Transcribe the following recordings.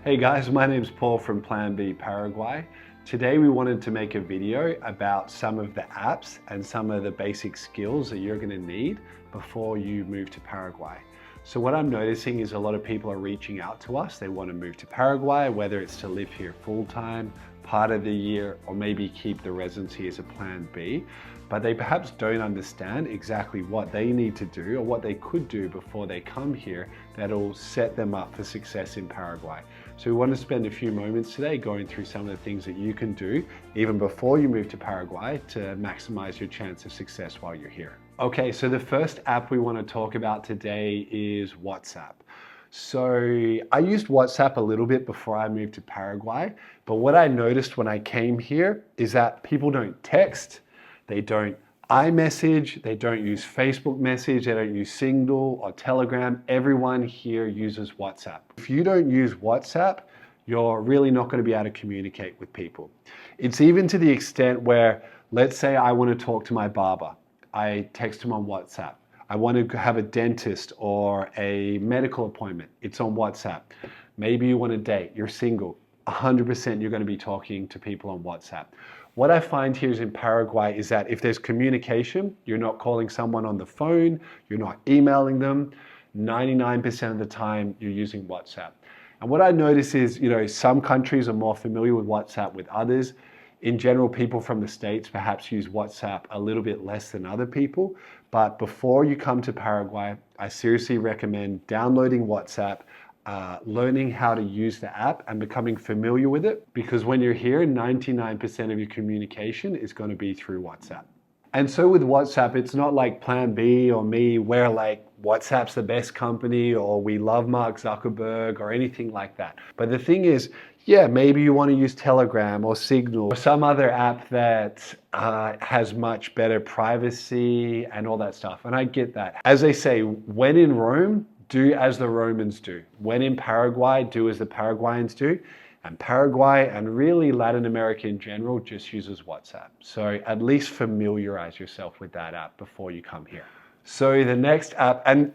Hey guys, my name's Paul from Plan B Paraguay. Today we wanted to make a video about some of the apps and some of the basic skills that you're going to need before you move to Paraguay. So what I'm noticing is a lot of people are reaching out to us. They want to move to Paraguay, whether it's to live here full-time, part of the year, or maybe keep the residency as a Plan B, but they perhaps don't understand exactly what they need to do or what they could do before they come here that'll set them up for success in Paraguay. So we want to spend a few moments today going through some of the things that you can do even before you move to Paraguay to maximize your chance of success while you're here. Okay, so the first app we want to talk about today is WhatsApp. So I used WhatsApp a little bit before I moved to Paraguay, but what I noticed when I came here is that people don't text, they don't iMessage, they don't use Facebook message, they don't use Signal or Telegram. Everyone here uses WhatsApp. If you don't use WhatsApp, you're really not going to be able to communicate with people. It's even to the extent where, let's say I want to talk to my barber. I text him on WhatsApp. I want to have a dentist or a medical appointment. It's on WhatsApp. Maybe you want to date, you're single. 100% you're going to be talking to people on WhatsApp. What I find here is in Paraguay is that if there's communication, you're not calling someone on the phone, you're not emailing them, 99% of the time you're using WhatsApp. And what I notice is, some countries are more familiar with WhatsApp with others. In general, people from the States perhaps use WhatsApp a little bit less than other people. But before you come to Paraguay, I seriously recommend downloading WhatsApp, learning how to use the app and becoming familiar with it, because when you're here, 99% of your communication is going to be through WhatsApp. And so with WhatsApp, it's not like Plan B or me, where like WhatsApp's the best company or we love Mark Zuckerberg or anything like that. But the thing is, yeah, maybe you want to use Telegram or Signal or some other app that has much better privacy and all that stuff. And I get that. As they say, when in Rome, do as the Romans do. When in Paraguay, do as the Paraguayans do. And Paraguay and really Latin America in general just uses WhatsApp. So at least familiarize yourself with that app before you come here. So the next app, and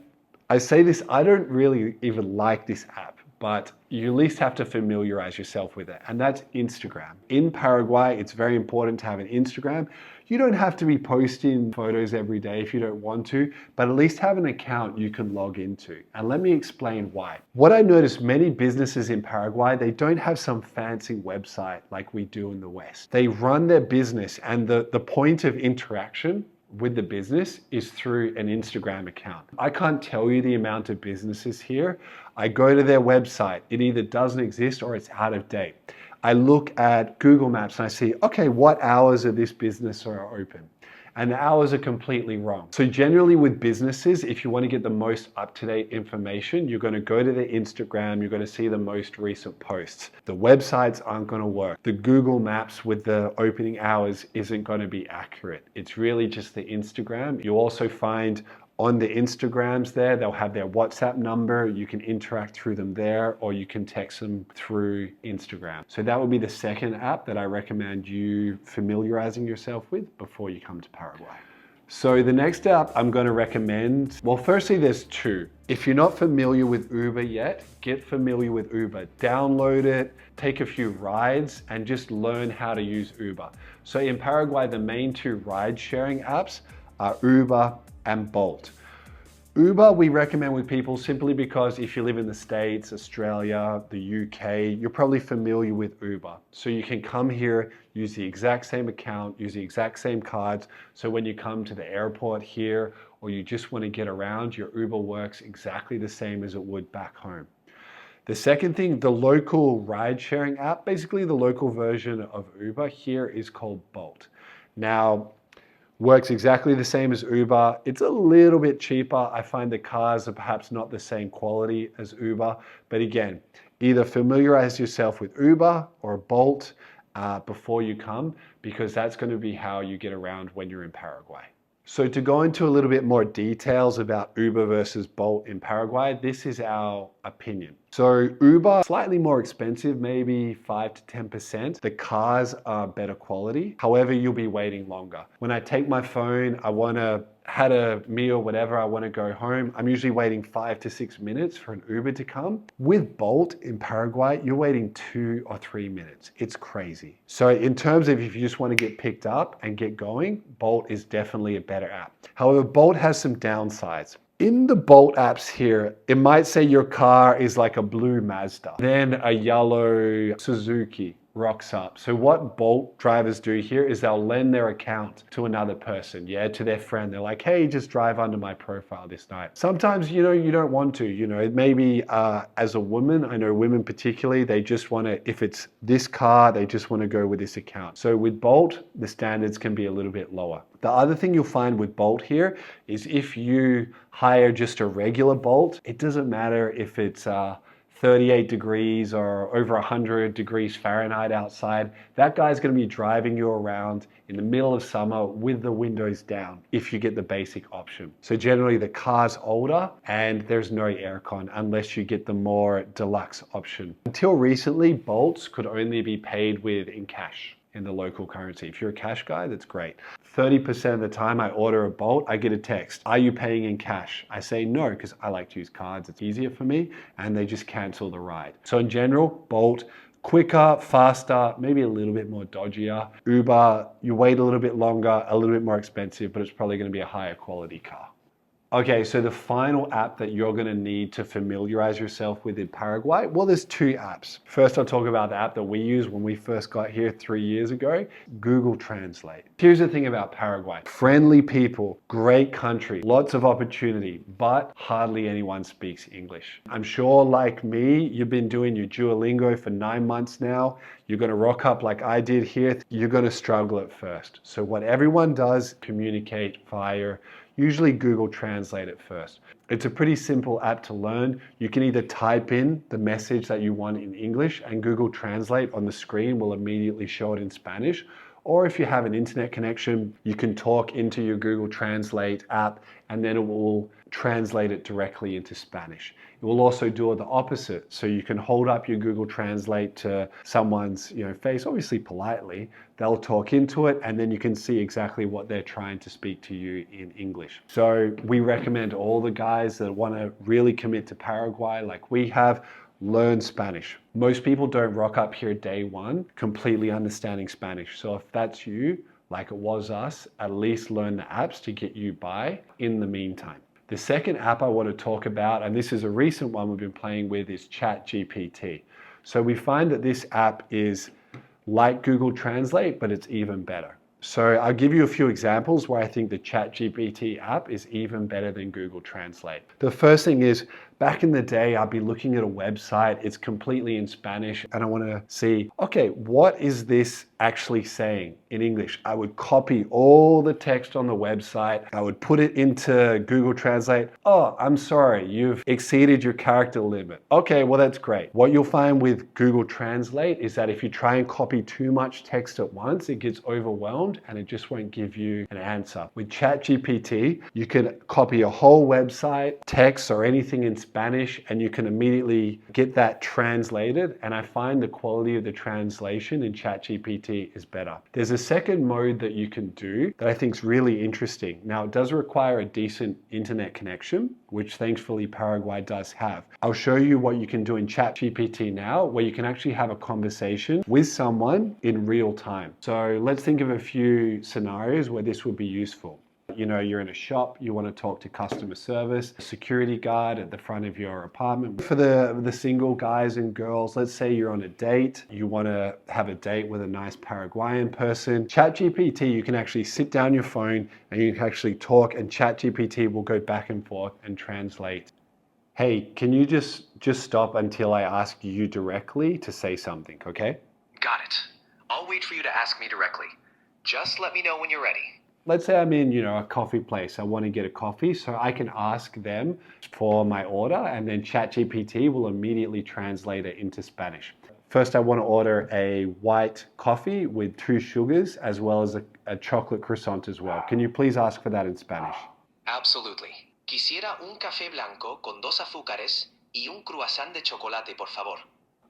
I say this, I don't really even like this app, but you at least have to familiarize yourself with it, and that's Instagram. In Paraguay, it's very important to have an Instagram. You don't have to be posting photos every day if you don't want to, but at least have an account you can log into. And let me explain why. What I noticed, many businesses in Paraguay, they don't have some fancy website like we do in the West. They run their business, and the point of interaction with the business is through an Instagram account. I can't tell you the amount of businesses here. I go to their website, it either doesn't exist or it's out of date. I look at Google Maps and I see, okay, what hours of this business are open? And the hours are completely wrong. So generally with businesses, if you want to get the most up-to-date information, you're going to go to the Instagram, you're going to see the most recent posts. The websites aren't going to work. The Google Maps with the opening hours isn't going to be accurate. It's really just the Instagram. You'll also find on the Instagrams there, they'll have their WhatsApp number. You can interact through them there, or you can text them through Instagram. So that would be the second app that I recommend you familiarizing yourself with before you come to Paraguay. So the next app I'm going to recommend, well, firstly, there's two. If you're not familiar with Uber yet, get familiar with Uber. Download it, take a few rides, and just learn how to use Uber. So in Paraguay, the main two ride-sharing apps are Uber and Bolt. Uber we recommend with people simply because if you live in the States, Australia, the UK, you're probably familiar with Uber. So you can come here, use the exact same account, use the exact same cards. So when you come to the airport here, or you just want to get around, your Uber works exactly the same as it would back home. The second thing, the local ride sharing app, basically the local version of Uber here is called Bolt. Now, works exactly the same as Uber. It's a little bit cheaper. I find the cars are perhaps not the same quality as Uber, but again, either familiarize yourself with Uber or Bolt before you come, because that's going to be how you get around when you're in Paraguay. So to go into a little bit more details about Uber versus Bolt in Paraguay, this is our opinion. So Uber, slightly more expensive, maybe 5 to 10%. The cars are better quality. However, you'll be waiting longer. When I take my phone, I want to had a meal, whatever, I want to go home. I'm usually waiting 5 to 6 minutes for an Uber to come. With Bolt in Paraguay, you're waiting 2 or 3 minutes. It's crazy. So in terms of if you just want to get picked up and get going, Bolt is definitely a better app. However, Bolt has some downsides. In the Bolt apps here, it might say your car is like a blue Mazda, then a yellow Suzuki rocks up. So what Bolt drivers do here is they'll lend their account to another person, to their friend. They're like, hey, just drive under my profile this night. Sometimes, you don't want to, maybe as a woman, I know women particularly, they just want to, if it's this car, they just want to go with this account. So with Bolt, the standards can be a little bit lower. The other thing you'll find with Bolt here is if you hire just a regular Bolt, it doesn't matter if it's 38 degrees or over 100 degrees Fahrenheit outside, that guy's going to be driving you around in the middle of summer with the windows down if you get the basic option. So generally the car's older and there's no aircon unless you get the more deluxe option. Until recently, Bolts could only be paid with in cash, in the local currency. If you're a cash guy, that's great. 30% of the time I order a Bolt, I get a text, are you paying in cash? I say no, because I like to use cards, it's easier for me, and they just cancel the ride. So in general, Bolt, quicker, faster, maybe a little bit more dodgier. Uber, you wait a little bit longer, a little bit more expensive, but it's probably going to be a higher quality car. Okay, so the final app that you're going to need to familiarize yourself with in Paraguay, well, there's 2 apps. First, I'll talk about the app that we used when we first got here 3 years ago, Google Translate. Here's the thing about Paraguay. Friendly people, great country, lots of opportunity, but hardly anyone speaks English. I'm sure like me, you've been doing your Duolingo for 9 months now. You're going to rock up like I did here. You're going to struggle at first. So what everyone does, communicate via usually Google Translate at first. It's a pretty simple app to learn. You can either type in the message that you want in English and Google Translate on the screen will immediately show it in Spanish. Or if you have an internet connection, you can talk into your Google Translate app and then it will translate it directly into Spanish. It will also do the opposite. So you can hold up your Google Translate to someone's face, obviously politely. They'll talk into it and then you can see exactly what they're trying to speak to you in English. So we recommend all the guys that want to really commit to Paraguay like we have, learn Spanish. Most people don't rock up here day one completely understanding Spanish. So if that's you, like it was us, at least learn the apps to get you by in the meantime. The second app I want to talk about, and this is a recent one we've been playing with, is ChatGPT. So we find that this app is like Google Translate, but it's even better. So I'll give you a few examples where I think the ChatGPT app is even better than Google Translate. The first thing is, back in the day, I'd be looking at a website, it's completely in Spanish, and I want to see, okay, what is this actually saying in English? I would copy all the text on the website, I would put it into Google Translate. Oh, I'm sorry, you've exceeded your character limit. Okay, well, that's great. What you'll find with Google Translate is that if you try and copy too much text at once, it gets overwhelmed and it just won't give you an answer. With ChatGPT, you can copy a whole website, text or anything in Spanish, and you can immediately get that translated. And I find the quality of the translation in ChatGPT is better. There's a second mode that you can do that I think is really interesting. Now, it does require a decent internet connection, which thankfully Paraguay does have. I'll show you what you can do in ChatGPT now, where you can actually have a conversation with someone in real time. So let's think of a few scenarios where this would be useful. You're in a shop, you want to talk to customer service, a security guard at the front of your apartment. For the single guys and girls, let's say you're on a date, you want to have a date with a nice Paraguayan person. ChatGPT, you can actually sit down your phone and you can actually talk, and ChatGPT will go back and forth and translate. Hey, can you just stop until I ask you directly to say something, okay? Got it. I'll wait for you to ask me directly. Just let me know when you're ready. Let's say I'm in, a coffee place. I want to get a coffee, so I can ask them for my order, and then ChatGPT will immediately translate it into Spanish. First, I want to order a white coffee with 2 sugars, as well as a chocolate croissant as well. Can you please ask for that in Spanish? Absolutely. Quisiera un café blanco con 2 azúcares y un croissant de chocolate, por favor.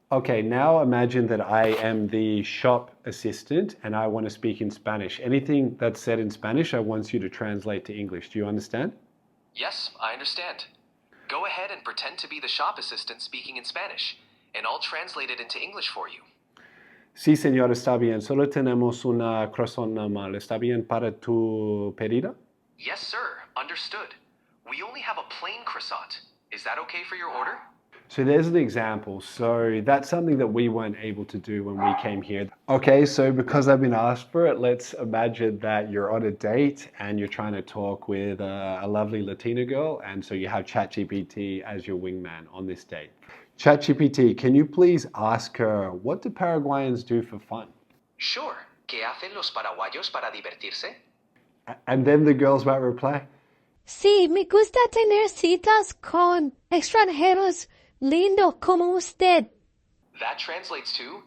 Okay, now imagine that I am the shop assistant and I want to speak in Spanish. Anything that's said in Spanish, I want you to translate to English. Do you understand? Yes, I understand. Go ahead and pretend to be the shop assistant speaking in Spanish, and I'll translate it into English for you. Sí, señor, está bien. Solo tenemos una croissant normal. ¿Está bien para tu pedido? Yes, sir. Understood. We only have a plain croissant. Is that okay for your order? So there's an example. So that's something that we weren't able to do when we came here. Okay, so because I've been asked for it, let's imagine that you're on a date and you're trying to talk with a lovely Latina girl, and so you have ChatGPT as your wingman on this date. ChatGPT, can you please ask her, what do Paraguayans do for fun? Sure. ¿Qué hacen los paraguayos para divertirse? And then the girls might reply, Sí, me gusta tener citas con extranjeros lindos como usted. That translates to,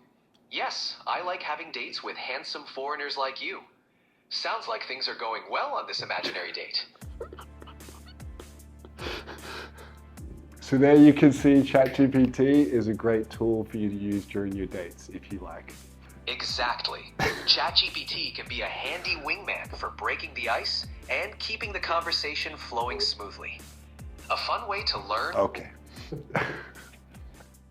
yes, I like having dates with handsome foreigners like you. Sounds like things are going well on this imaginary date. so there you can see ChatGPT is a great tool for you to use during your dates if you like. Exactly. ChatGPT can be a handy wingman for breaking the ice and keeping the conversation flowing smoothly. A fun way to learn. Okay.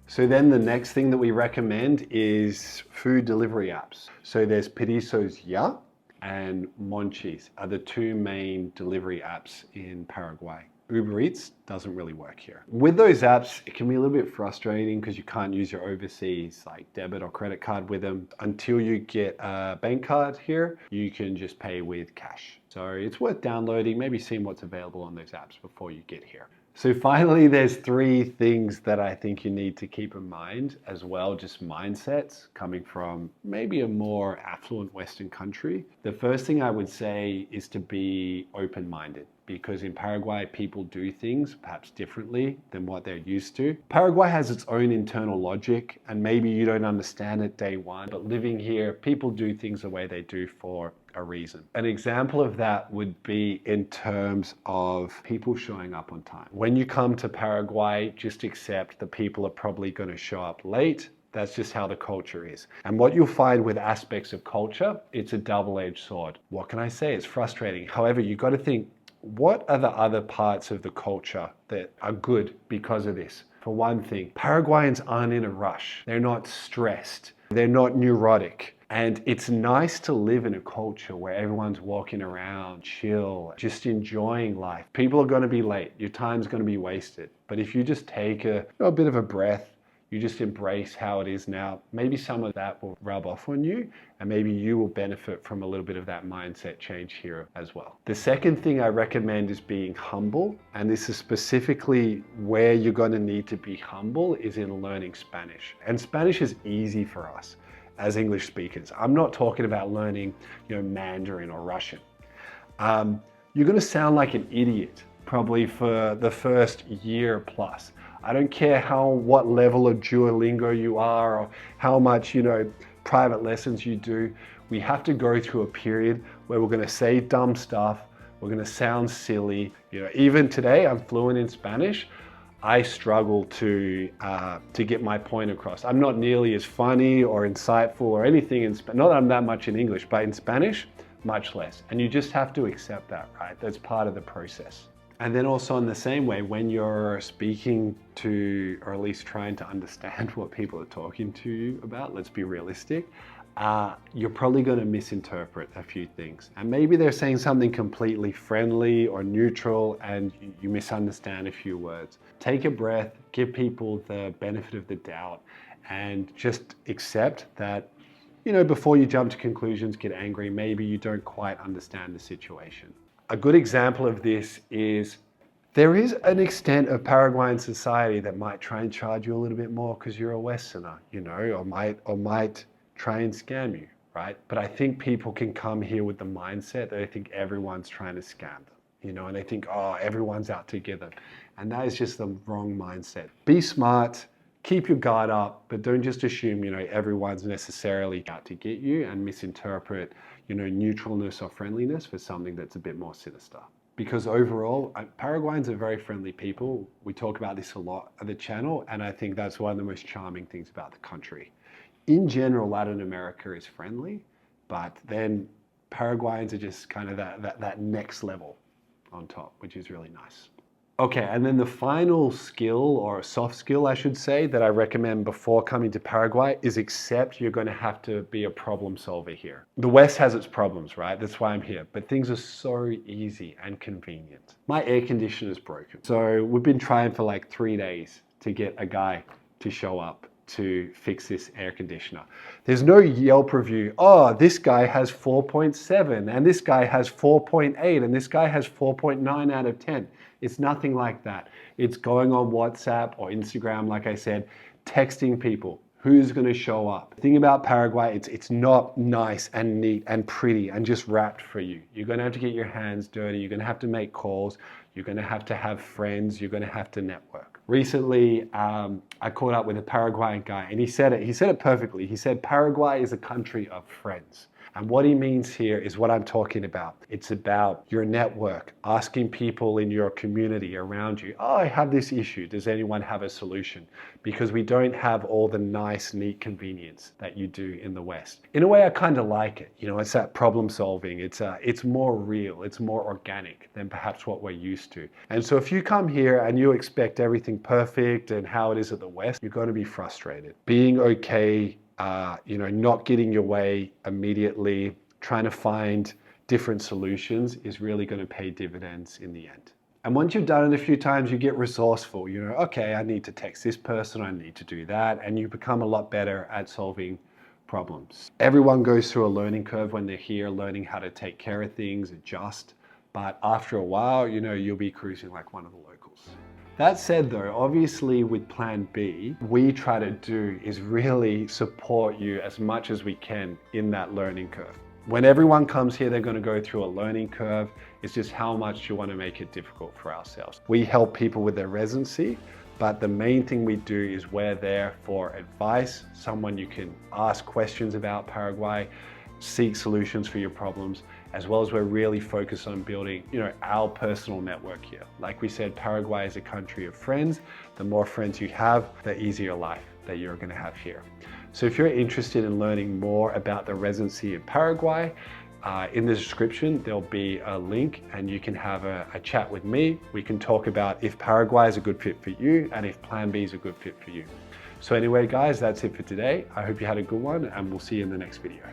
So then the next thing that we recommend is food delivery apps. So there's Pedizos Ya and Monchis are the two main delivery apps in Paraguay. Uber Eats doesn't really work here. With those apps, it can be a little bit frustrating because you can't use your overseas like debit or credit card with them. Until you get a bank card here, you can just pay with cash. So it's worth downloading, maybe seeing what's available on those apps before you get here. So finally, there's three things that I think you need to keep in mind as well, just mindsets coming from maybe a more affluent Western country. The first thing I would say is to be open-minded, because in Paraguay, people do things perhaps differently than what they're used to. Paraguay has its own internal logic, and maybe you don't understand it day one, but living here, people do things the way they do for a reason. An example of that would be in terms of people showing up on time. When you come to Paraguay, just accept that people are probably going to show up late. That's just how the culture is. And what you'll find with aspects of culture, it's a double-edged sword. What can I say? It's frustrating. However, you've got to think, what are the other parts of the culture that are good because of this? For one thing, Paraguayans aren't in a rush. They're not stressed. They're not neurotic. And it's nice to live in a culture where everyone's walking around, chill, just enjoying life. People are going to be late. Your time's going to be wasted. But if you just take a bit of a breath, you just embrace how it is now, maybe some of that will rub off on you, and maybe you will benefit from a little bit of that mindset change here as well. The second thing I recommend is being humble, and this is specifically where you're going to need to be humble is in learning Spanish. And Spanish is easy for us as English speakers. I'm not talking about learning, Mandarin or Russian. You're going to sound like an idiot probably for the first year plus. I don't care what level of Duolingo you are or how much, private lessons you do. We have to go through a period where we're going to say dumb stuff. We're going to sound silly. Even today, I'm fluent in Spanish. I struggle to get my point across. I'm not nearly as funny or insightful or anything in Spanish. Not that I'm that much in English, but in Spanish, much less. And you just have to accept that, right? That's part of the process. And then also in the same way, when you're speaking to, or at least trying to understand what people are talking to you about, let's be realistic, you're probably going to misinterpret a few things. And maybe they're saying something completely friendly or neutral and you misunderstand a few words. Take a breath, give people the benefit of the doubt, and just accept that, before you jump to conclusions, get angry, maybe you don't quite understand the situation. A good example of this is there is an extent of Paraguayan society that might try and charge you a little bit more because you're a Westerner, or might try and scam you, right? But I think people can come here with the mindset that they think everyone's trying to scam them, and they think, oh, everyone's out to get them. And that is just the wrong mindset. Be smart, keep your guard up, but don't just assume, everyone's necessarily out to get you and misinterpret, neutralness or friendliness for something that's a bit more sinister. because overall, Paraguayans are very friendly people. We talk about this a lot on the channel, and I think that's one of the most charming things about the country. In general, Latin America is friendly, but then Paraguayans are just kind of that next level on top, which is really nice. Okay, and then the final skill, or a soft skill I should say, that I recommend before coming to Paraguay is accept you're going to have to be a problem solver here. The West has its problems, right? That's why I'm here. But things are so easy and convenient. My air conditioner is broken. So we've been trying for like 3 days to get a guy to show up to fix this air conditioner. There's no Yelp review. Oh, this guy has 4.7 and this guy has 4.8 and this guy has 4.9 out of 10. It's nothing like that. It's going on WhatsApp or Instagram, like I said, texting people. Who's going to show up? The thing about Paraguay, it's not nice and neat and pretty and just wrapped for you. You're going to have to get your hands dirty. You're going to have to make calls. You're going to have friends. You're going to have to network. Recently, I caught up with a Paraguayan guy, and he said it perfectly. He said Paraguay is a country of friends. And what he means here is what I'm talking about. It's about your network, asking people in your community around you, oh, I have this issue. Does anyone have a solution? Because we don't have all the nice, neat convenience that you do in the West. In a way, I kind of like it. You know, it's that problem solving. It's more real. It's more organic than perhaps what we're used to. And so if you come here and you expect everything perfect and how it is at the West, you're going to be frustrated. Being okay, not getting your way immediately, trying to find different solutions is really going to pay dividends in the end. And once you've done it a few times, you get resourceful. Okay, I need to text this person, I need to do that, and you become a lot better at solving problems. Everyone goes through a learning curve when they're here, learning how to take care of things, adjust, but after a while, you'll be cruising like one of the locals. That said though, obviously with Plan B, we try to do is really support you as much as we can in that learning curve. When everyone comes here, they're going to go through a learning curve. It's just how much you want to make it difficult for ourselves. We help people with their residency, but the main thing we do is we're there for advice, someone you can ask questions about Paraguay, seek solutions for your problems, as well as we're really focused on building, our personal network here. Like we said, Paraguay is a country of friends. The more friends you have, the easier life that you're going to have here. So if you're interested in learning more about the residency in Paraguay, in the description, there'll be a link and you can have a chat with me. We can talk about if Paraguay is a good fit for you and if Plan B is a good fit for you. So anyway, guys, that's it for today. I hope you had a good one and we'll see you in the next video.